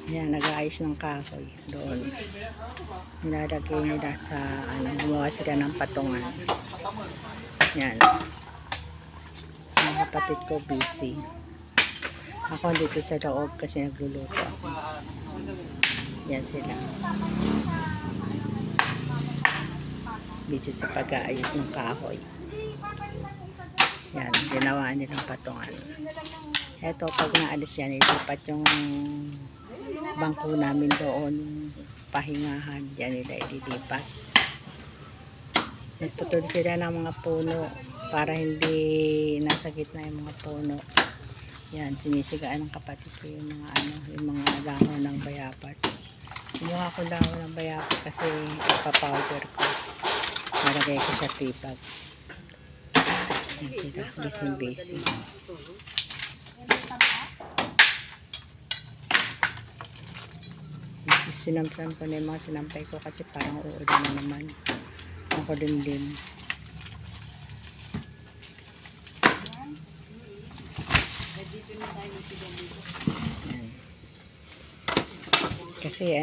Yan, nag-aayos ng kahoy doon. Nilalagay nila sa gumawa sila ng patungan. Yan. Mga kapatid ko busy. Ako dito sa loob kasi nagluluto ako. Yan sila. Busy sa pag-aayos ng kahoy. Yan, ginawa nilang patungan. Eto, pag naalis yan, ilipat yung bangko namin doon, pahingahan. Diyan nila ililipat. Nagputol sila ng mga puno para hindi nasa gitna yung mga puno. Yan, sinisigaan ng kapatid ko yung mga yung mga dahon ng bayabas. Kumuha ko dahon ng bayabas kasi ipapowder ko. Maragay ko sa tipag. Yan sila, busy. Sinamsan ko na yung mga sinampay ko kasi parang uulan na naman. Ako din. Yan. Kasi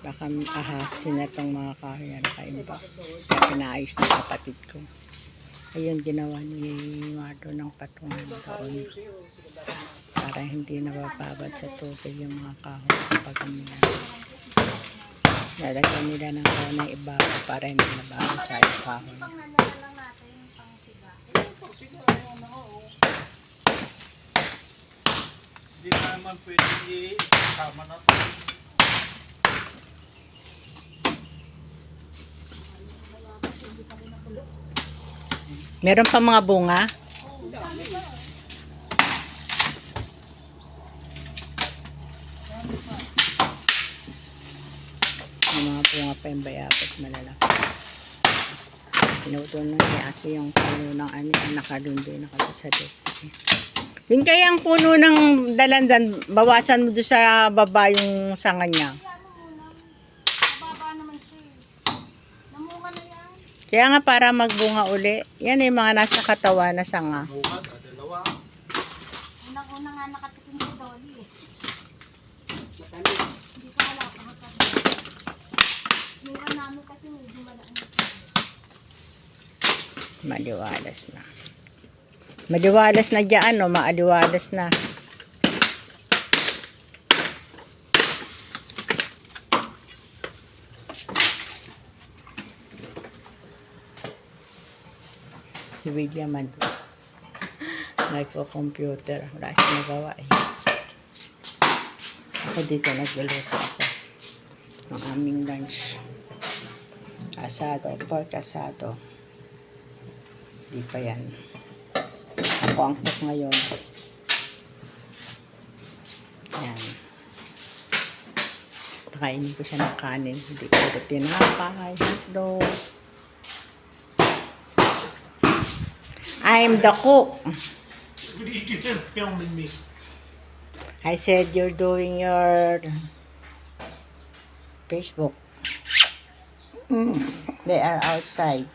baka ahasin na itong mga kahoy na nakaimba. Kaya pinaayos ng kapatid ko. Ayun, ginawa ni Mardo ng patungan doon. Para hindi nabababad sa tubig yung mga kahoy kapag lalagyan nila ng kahoy na iba para hindi nababasa yung kahoy. Hindi naman pwede i-tama na ito. Meron pa mga bunga? Yung mga bunga pa yung bayabas malalaki. Pinuto na ni Ate yung puno ng nakalundo na kasi sa dito. Yun kaya ang puno ng dalandan, bawasan mo doon sa baba yung sanga niya. Baba naman siya. Namunga na yan. Kaya nga para magbunga uli. Yan yung mga nasa katawan na sanga. Bunga, dalawa. Unang-una nga nakatikim si Dolly eh. Hindi ko wala kung matagal. Nuwan namin kasi medyo malaan. Maliwalas na. Maliwalas na dyan, no? Maaliwalas na. Si William ando. Nagpo-computer. Wala siya nagawa eh. Ako dito nagluluto ako ng aming lunch. Asado, pork asado. Di pa yan. Ako ang cook ngayon. Yan. Nakainin ko siya ng kanin. Hindi ko ito tinapay, hotdog. I'm the cook. What are you doing filming me? I said you're doing your Facebook. They are outside.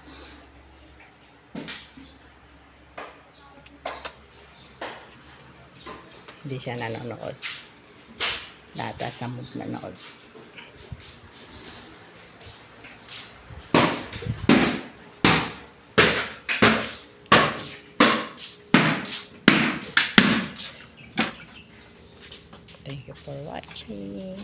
Hindi siya nanonood. Lahat sa mood nanood. Thank you for watching.